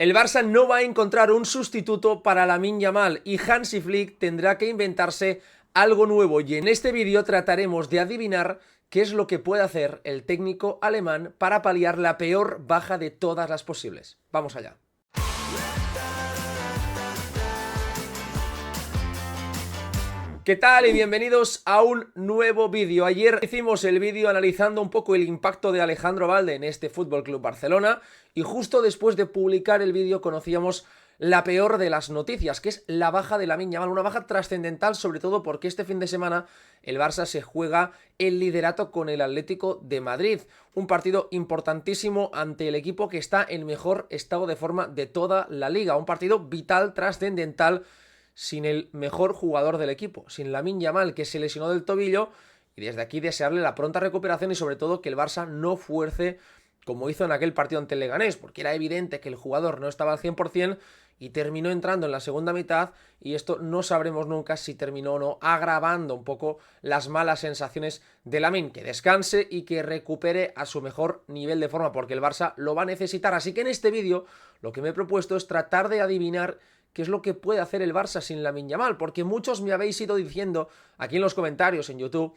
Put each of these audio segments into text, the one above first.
El Barça no va a encontrar un sustituto para Lamine Yamal y Hansi Flick tendrá que inventarse algo nuevo, y en este vídeo trataremos de adivinar qué es lo que puede hacer el técnico alemán para paliar la peor baja de todas las posibles. Vamos allá. ¿Qué tal? Y bienvenidos a un nuevo vídeo. Ayer hicimos el vídeo analizando un poco el impacto de Alejandro Balde en este Fútbol Club Barcelona, y justo después de publicar el vídeo conocíamos la peor de las noticias, que es la baja de Lamine Yamal, una baja trascendental, sobre todo porque este fin de semana el Barça se juega el liderato con el Atlético de Madrid, un partido importantísimo ante el equipo que está en mejor estado de forma de toda la liga, un partido vital, trascendental, sin el mejor jugador del equipo, sin Lamine Yamal, que se lesionó del tobillo, y desde aquí desearle la pronta recuperación y sobre todo que el Barça no fuerce como hizo en aquel partido ante el Leganés, porque era evidente que el jugador no estaba al 100% y terminó entrando en la segunda mitad, y esto no sabremos nunca si terminó o no, agravando un poco las malas sensaciones de Lamine. Que descanse y que recupere a su mejor nivel de forma, porque el Barça lo va a necesitar. Así que en este vídeo lo que me he propuesto es tratar de adivinar qué es lo que puede hacer el Barça sin Lamine Yamal, porque muchos me habéis ido diciendo aquí en los comentarios en YouTube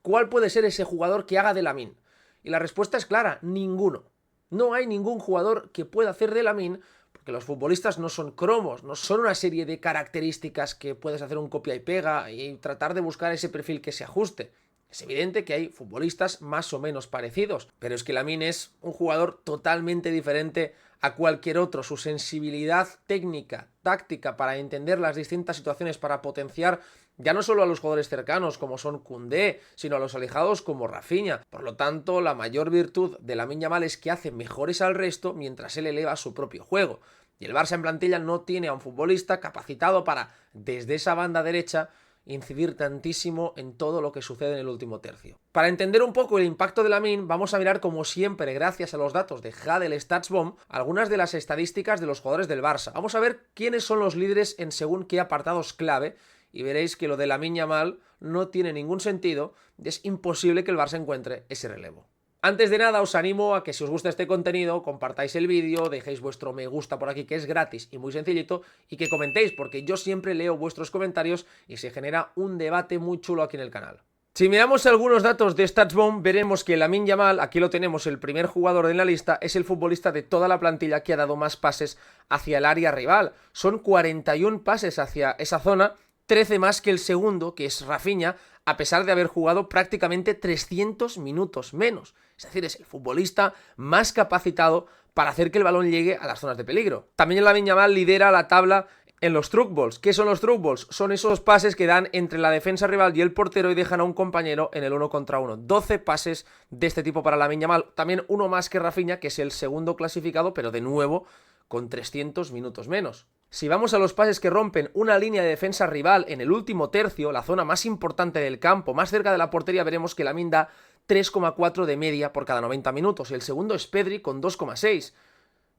cuál puede ser ese jugador que haga de Lamine. Y la respuesta es clara: ninguno. No hay ningún jugador que pueda hacer de Lamine, porque los futbolistas no son cromos, no son una serie de características que puedes hacer un copia y pega y tratar de buscar ese perfil que se ajuste. Es evidente que hay futbolistas más o menos parecidos, pero es que Lamine es un jugador totalmente diferente a cualquier otro. Su sensibilidad técnica, táctica para entender las distintas situaciones, para potenciar ya no solo a los jugadores cercanos como son Koundé, sino a los alejados como Rafinha. Por lo tanto, la mayor virtud de Lamine Yamal es que hace mejores al resto mientras él eleva su propio juego. Y el Barça en plantilla no tiene a un futbolista capacitado para, desde esa banda derecha, incidir tantísimo en todo lo que sucede en el último tercio. Para entender un poco el impacto de Lamine, vamos a mirar, como siempre, gracias a los datos de Hadel StatsBomb, algunas de las estadísticas de los jugadores del Barça. Vamos a ver quiénes son los líderes en según qué apartados clave, y veréis que lo de Lamine Yamal no tiene ningún sentido, y es imposible que el Barça encuentre ese relevo. Antes de nada, os animo a que, si os gusta este contenido, compartáis el vídeo, dejéis vuestro me gusta por aquí, que es gratis y muy sencillito, y que comentéis, porque yo siempre leo vuestros comentarios y se genera un debate muy chulo aquí en el canal. Si miramos algunos datos de StatsBomb, veremos que Lamine Yamal, aquí lo tenemos, el primer jugador en la lista, es el futbolista de toda la plantilla que ha dado más pases hacia el área rival. Son 41 pases hacia esa zona, 13 más que el segundo, que es Rafinha, a pesar de haber jugado prácticamente 300 minutos menos. Es decir, es el futbolista más capacitado para hacer que el balón llegue a las zonas de peligro. También Lamine Yamal lidera la tabla en los truck balls. ¿Qué son los truck balls? Son esos pases que dan entre la defensa rival y el portero y dejan a un compañero en el 1 contra 1. 12 pases de este tipo para Lamine Yamal. También uno más que Rafinha, que es el segundo clasificado, pero de nuevo con 300 minutos menos. Si vamos a los pases que rompen una línea de defensa rival en el último tercio, la zona más importante del campo, más cerca de la portería, veremos que Lamine da 3,4 de media por cada 90 minutos. El segundo es Pedri con 2,6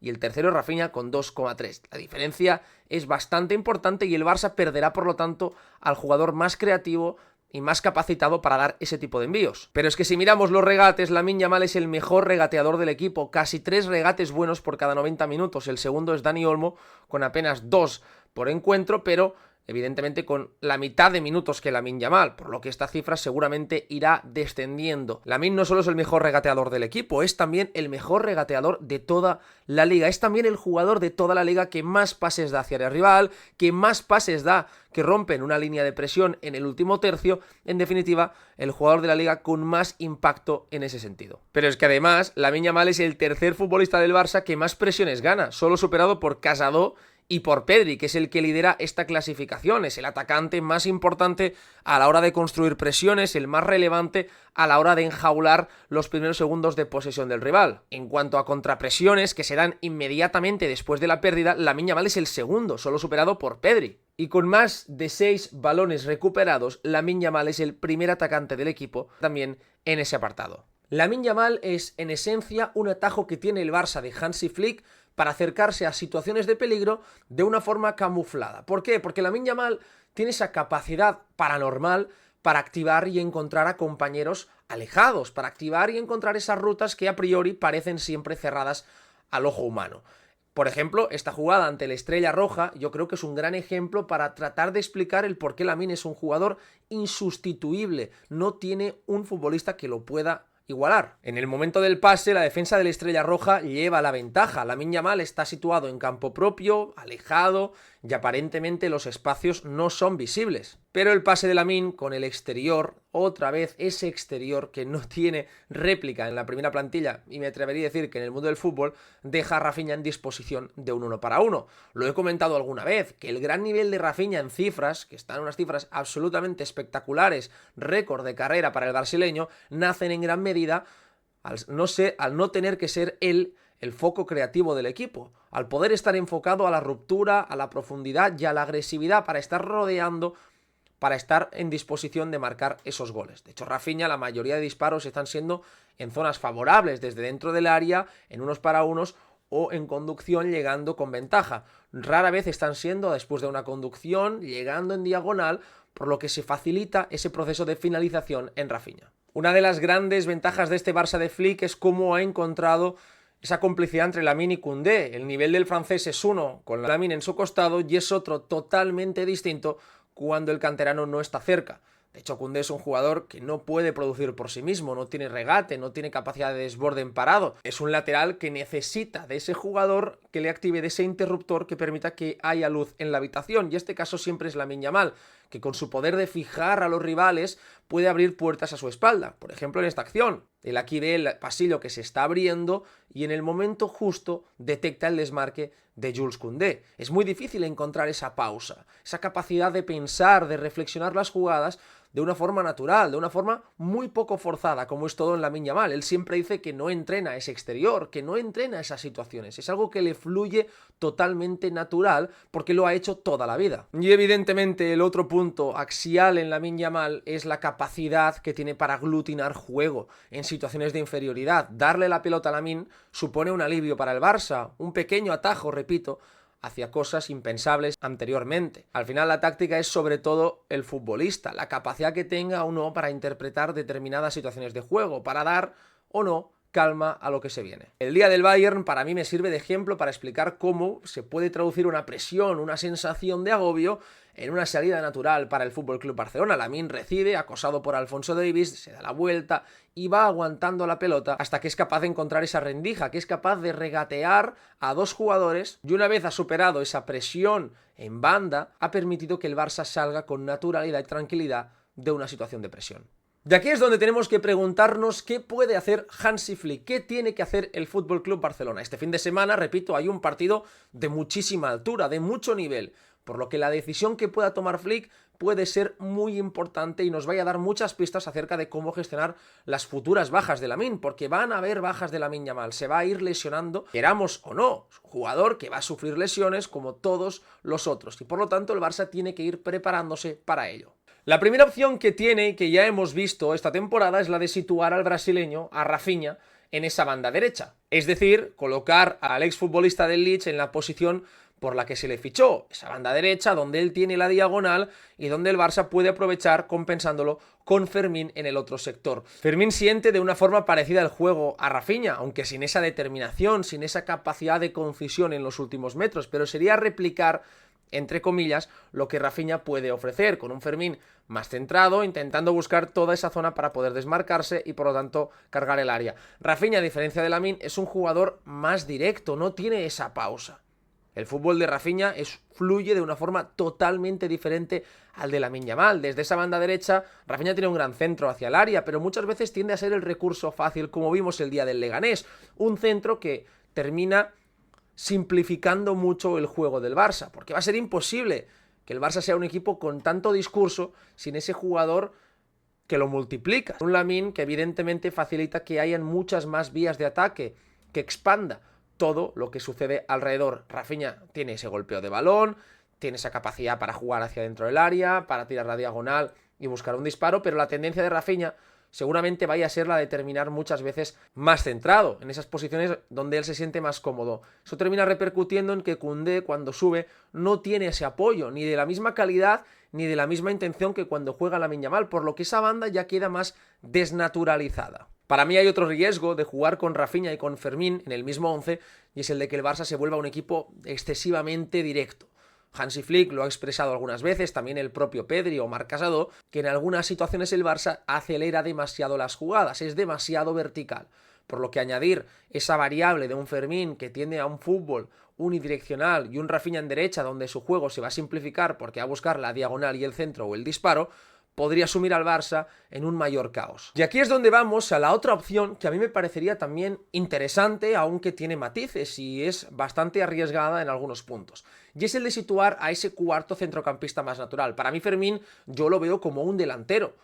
y el tercero es Rafinha con 2,3. La diferencia es bastante importante y el Barça perderá, por lo tanto, al jugador más creativo y más capacitado para dar ese tipo de envíos. Pero es que si miramos los regates, Lamine Yamal es el mejor regateador del equipo, casi 3 regates buenos por cada 90 minutos. El segundo es Dani Olmo, con apenas 2 por encuentro, pero evidentemente con la mitad de minutos que Lamine Yamal, por lo que esta cifra seguramente irá descendiendo. Lamine no solo es el mejor regateador del equipo, es también el mejor regateador de toda la liga. Es también el jugador de toda la liga que más pases da hacia el rival, que más pases da que rompen una línea de presión en el último tercio. En definitiva, el jugador de la liga con más impacto en ese sentido. Pero es que además, Lamine Yamal es el tercer futbolista del Barça que más presiones gana, solo superado por Casado y por Pedri, que es el que lidera esta clasificación. Es el atacante más importante a la hora de construir presiones, el más relevante a la hora de enjaular los primeros segundos de posesión del rival. En cuanto a contrapresiones, que se dan inmediatamente después de la pérdida, Lamine Yamal es el segundo, solo superado por Pedri. Y con más de 6 balones recuperados, Lamine Yamal es el primer atacante del equipo también en ese apartado. Lamine Yamal es, en esencia, un atajo que tiene el Barça de Hansi Flick para acercarse a situaciones de peligro de una forma camuflada. ¿Por qué? Porque Lamine Yamal tiene esa capacidad paranormal para activar y encontrar a compañeros alejados, para activar y encontrar esas rutas que a priori parecen siempre cerradas al ojo humano. Por ejemplo, esta jugada ante la Estrella Roja yo creo que es un gran ejemplo para tratar de explicar el por qué Lamine es un jugador insustituible. No tiene un futbolista que lo pueda igualar. En el momento del pase, la defensa de la Estrella Roja lleva la ventaja. Lamine Yamal está situado en campo propio, alejado, y aparentemente los espacios no son visibles. Pero el pase de Lamine con el exterior, otra vez ese exterior que no tiene réplica en la primera plantilla, y me atrevería a decir que en el mundo del fútbol, deja a Rafinha en disposición de un 1 para 1. Lo he comentado alguna vez, que el gran nivel de Rafinha en cifras, que están en unas cifras absolutamente espectaculares, récord de carrera para el brasileño, nacen en gran medida al no tener que ser él el foco creativo del equipo, al poder estar enfocado a la ruptura, a la profundidad y a la agresividad para estar rodeando, para estar en disposición de marcar esos goles. De hecho, Rafinha, la mayoría de disparos están siendo en zonas favorables, desde dentro del área, en unos para unos o en conducción llegando con ventaja. Rara vez están siendo después de una conducción, llegando en diagonal, por lo que se facilita ese proceso de finalización en Rafinha. Una de las grandes ventajas de este Barça de Flick es cómo ha encontrado esa complicidad entre Lamine y Koundé. El nivel del francés es uno con Lamine en su costado y es otro totalmente distinto cuando el canterano no está cerca. De hecho, Koundé es un jugador que no puede producir por sí mismo, no tiene regate, no tiene capacidad de desborde en parado. Es un lateral que necesita de ese jugador que le active, de ese interruptor que permita que haya luz en la habitación. Y este caso siempre es Lamine Yamal, que con su poder de fijar a los rivales puede abrir puertas a su espalda. Por ejemplo, en esta acción, él aquí ve el pasillo que se está abriendo y en el momento justo detecta el desmarque de Jules Koundé. Es muy difícil encontrar esa pausa, esa capacidad de pensar, de reflexionar las jugadas de una forma natural, de una forma muy poco forzada, como es todo en Lamine Yamal. Él siempre dice que no entrena ese exterior, que no entrena esas situaciones. Es algo que le fluye totalmente natural porque lo ha hecho toda la vida. Y evidentemente el otro punto axial en Lamine Yamal es la capacidad que tiene para aglutinar juego en situaciones de inferioridad. Darle la pelota a Lamine supone un alivio para el Barça, un pequeño atajo, repito, hacia cosas impensables anteriormente. Al final la táctica es sobre todo el futbolista, la capacidad que tenga o no para interpretar determinadas situaciones de juego, para dar o no calma a lo que se viene. El día del Bayern para mí me sirve de ejemplo para explicar cómo se puede traducir una presión, una sensación de agobio en una salida natural para el FC Barcelona. Lamine recibe, acosado por Alphonso Davies, se da la vuelta y va aguantando la pelota hasta que es capaz de encontrar esa rendija, que es capaz de regatear a dos jugadores y una vez ha superado esa presión en banda, ha permitido que el Barça salga con naturalidad y tranquilidad de una situación de presión. De aquí es donde tenemos que preguntarnos qué puede hacer Hansi Flick, qué tiene que hacer el FC Barcelona. Este fin de semana, repito, hay un partido de muchísima altura, de mucho nivel, por lo que la decisión que pueda tomar Flick puede ser muy importante y nos vaya a dar muchas pistas acerca de cómo gestionar las futuras bajas de Lamine, porque van a haber bajas de Lamine Yamal, se va a ir lesionando, queramos o no, es un jugador que va a sufrir lesiones como todos los otros y por lo tanto el Barça tiene que ir preparándose para ello. La primera opción que tiene y que ya hemos visto esta temporada es la de situar al brasileño, a Rafinha, en esa banda derecha. Es decir, colocar al exfutbolista del Leeds en la posición por la que se le fichó, esa banda derecha donde él tiene la diagonal y donde el Barça puede aprovechar compensándolo con Fermín en el otro sector. Fermín siente de una forma parecida el juego a Rafinha, aunque sin esa determinación, sin esa capacidad de concisión en los últimos metros, pero sería replicar, entre comillas, lo que Rafinha puede ofrecer, con un Fermín más centrado, intentando buscar toda esa zona para poder desmarcarse y por lo tanto cargar el área. Rafinha, a diferencia de Lamine, es un jugador más directo, no tiene esa pausa. El fútbol de Rafinha fluye de una forma totalmente diferente al de Lamine Yamal. Desde esa banda derecha, Rafinha tiene un gran centro hacia el área, pero muchas veces tiende a ser el recurso fácil, como vimos el día del Leganés. Un centro que termina simplificando mucho el juego del Barça, porque va a ser imposible que el Barça sea un equipo con tanto discurso sin ese jugador que lo multiplica. Un Lamine que evidentemente facilita que hayan muchas más vías de ataque, que expanda todo lo que sucede alrededor. Rafinha tiene ese golpeo de balón, tiene esa capacidad para jugar hacia dentro del área, para tirar la diagonal y buscar un disparo, pero la tendencia de Rafinha seguramente vaya a ser la de terminar muchas veces más centrado, en esas posiciones donde él se siente más cómodo. Eso termina repercutiendo en que Koundé, cuando sube, no tiene ese apoyo, ni de la misma calidad, ni de la misma intención que cuando juega Lamine Yamal, por lo que esa banda ya queda más desnaturalizada. Para mí hay otro riesgo de jugar con Rafinha y con Fermín en el mismo 11 y es el de que el Barça se vuelva un equipo excesivamente directo. Hansi Flick lo ha expresado algunas veces, también el propio Pedri o Marc Casado, que en algunas situaciones el Barça acelera demasiado las jugadas, es demasiado vertical. Por lo que añadir esa variable de un Fermín que tiende a un fútbol unidireccional y un Rafinha en derecha donde su juego se va a simplificar porque va a buscar la diagonal y el centro o el disparo, podría sumir al Barça en un mayor caos. Y aquí es donde vamos a la otra opción que a mí me parecería también interesante, aunque tiene matices y es bastante arriesgada en algunos puntos. Y es el de situar a ese cuarto centrocampista más natural. Para mí Fermín yo lo veo como un delantero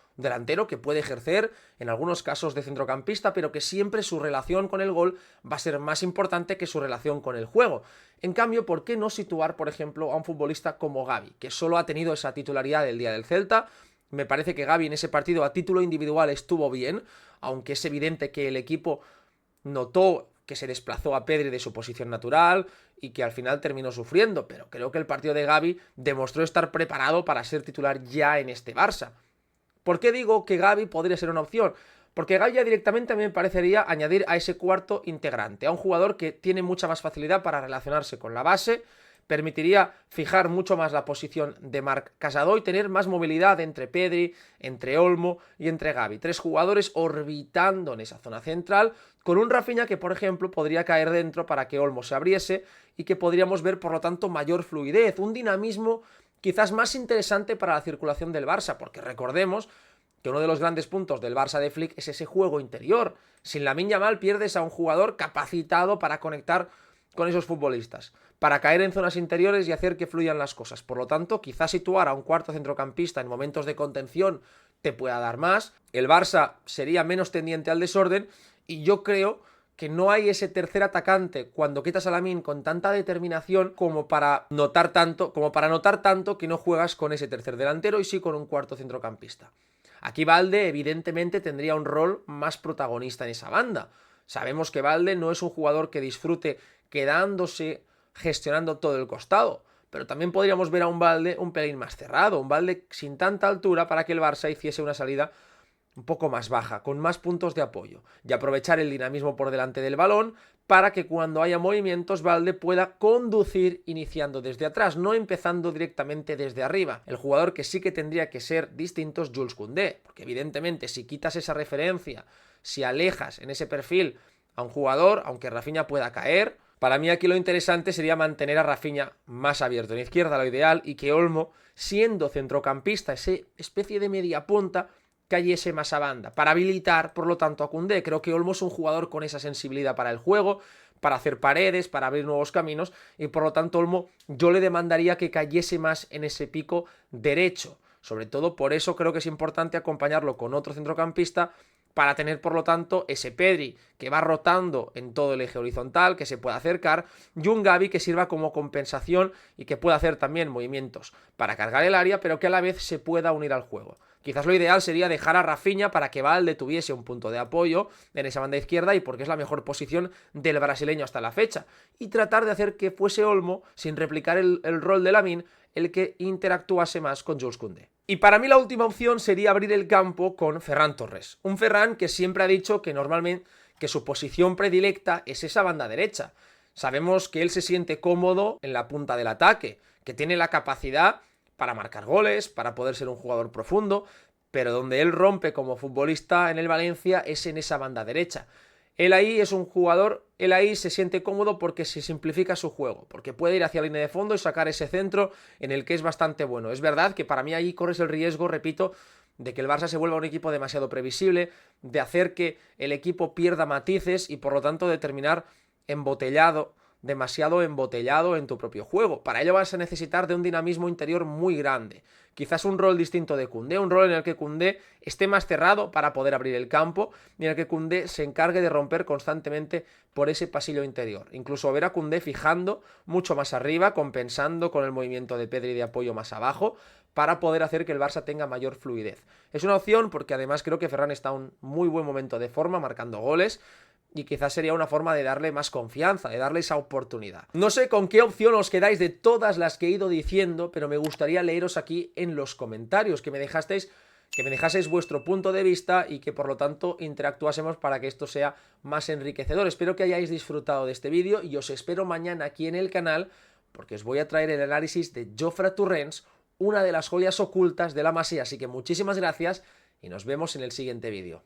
que puede ejercer en algunos casos de centrocampista, pero que siempre su relación con el gol va a ser más importante que su relación con el juego. En cambio, ¿por qué no situar, por ejemplo, a un futbolista como Gavi, que solo ha tenido esa titularidad el día del Celta? Me parece que Gavi en ese partido a título individual estuvo bien, aunque es evidente que el equipo notó que se desplazó a Pedri de su posición natural y que al final terminó sufriendo, pero creo que el partido de Gavi demostró estar preparado para ser titular ya en este Barça. ¿Por qué digo que Gavi podría ser una opción? Porque Gavi ya directamente a mí me parecería añadir a ese cuarto integrante, a un jugador que tiene mucha más facilidad para relacionarse con la base, permitiría fijar mucho más la posición de Marc Casado y tener más movilidad entre Pedri, entre Olmo y entre Gavi. 3 jugadores orbitando en esa zona central, con un Rafinha que, por ejemplo, podría caer dentro para que Olmo se abriese y que podríamos ver, por lo tanto, mayor fluidez, un dinamismo quizás más interesante para la circulación del Barça, porque recordemos que uno de los grandes puntos del Barça de Flick es ese juego interior. Sin Lamine Yamal pierdes a un jugador capacitado para conectar con esos futbolistas, para caer en zonas interiores y hacer que fluyan las cosas. Por lo tanto, quizás situar a un cuarto centrocampista en momentos de contención te pueda dar más. El Barça sería menos tendiente al desorden y yo creo que no hay ese tercer atacante cuando quitas a Lamine con tanta determinación como para notar tanto que no juegas con ese tercer delantero y sí con un cuarto centrocampista. Aquí Balde evidentemente tendría un rol más protagonista en esa banda. Sabemos que Balde no es un jugador que disfrute quedándose gestionando todo el costado, pero también podríamos ver a un Balde un pelín más cerrado, un Balde sin tanta altura para que el Barça hiciese una salida un poco más baja, con más puntos de apoyo, y aprovechar el dinamismo por delante del balón para que cuando haya movimientos Balde pueda conducir iniciando desde atrás, no empezando directamente desde arriba. El jugador que sí que tendría que ser distinto es Jules Koundé, porque evidentemente si quitas esa referencia, si alejas en ese perfil a un jugador, aunque Rafinha pueda caer, para mí aquí lo interesante sería mantener a Rafinha más abierto en izquierda, lo ideal, y que Olmo, siendo centrocampista, esa especie de media punta, cayese más a banda, para habilitar, por lo tanto, a Koundé. Creo que Olmo es un jugador con esa sensibilidad para el juego, para hacer paredes, para abrir nuevos caminos, y por lo tanto Olmo yo le demandaría que cayese más en ese pico derecho. Sobre todo por eso creo que es importante acompañarlo con otro centrocampista para tener, por lo tanto, ese Pedri que va rotando en todo el eje horizontal, que se pueda acercar, y un Gavi que sirva como compensación y que pueda hacer también movimientos para cargar el área, pero que a la vez se pueda unir al juego. Quizás lo ideal sería dejar a Rafinha para que Balde tuviese un punto de apoyo en esa banda izquierda y porque es la mejor posición del brasileño hasta la fecha, y tratar de hacer que fuese Olmo, sin replicar el rol de Lamine, el que interactuase más con Jules Koundé. Y para mí la última opción sería abrir el campo con Ferran Torres. Un Ferran que siempre ha dicho que normalmente que su posición predilecta es esa banda derecha. Sabemos que él se siente cómodo en la punta del ataque, que tiene la capacidad para marcar goles, para poder ser un jugador profundo, pero donde él rompe como futbolista en el Valencia es en esa banda derecha. Él ahí es un jugador, él ahí se siente cómodo porque se simplifica su juego, porque puede ir hacia la línea de fondo y sacar ese centro en el que es bastante bueno. Es verdad que para mí ahí corres el riesgo, repito, de que el Barça se vuelva un equipo demasiado previsible, de hacer que el equipo pierda matices y por lo tanto de terminar demasiado embotellado en tu propio juego. Para ello vas a necesitar de un dinamismo interior muy grande. Quizás un rol distinto de Koundé, un rol en el que Koundé esté más cerrado para poder abrir el campo y en el que Koundé se encargue de romper constantemente por ese pasillo interior. Incluso ver a Koundé fijando mucho más arriba, compensando con el movimiento de Pedri de apoyo más abajo, para poder hacer que el Barça tenga mayor fluidez. Es una opción porque además creo que Ferran está en un muy buen momento de forma, marcando goles, y quizás sería una forma de darle más confianza, de darle esa oportunidad. No sé con qué opción os quedáis de todas las que he ido diciendo, pero me gustaría leeros aquí en los comentarios, que me dejasteis que me dejaseis vuestro punto de vista y que por lo tanto interactuásemos para que esto sea más enriquecedor. Espero que hayáis disfrutado de este vídeo y os espero mañana aquí en el canal porque os voy a traer el análisis de Jofre Torrents, una de las joyas ocultas de la Masía. Así que muchísimas gracias y nos vemos en el siguiente vídeo.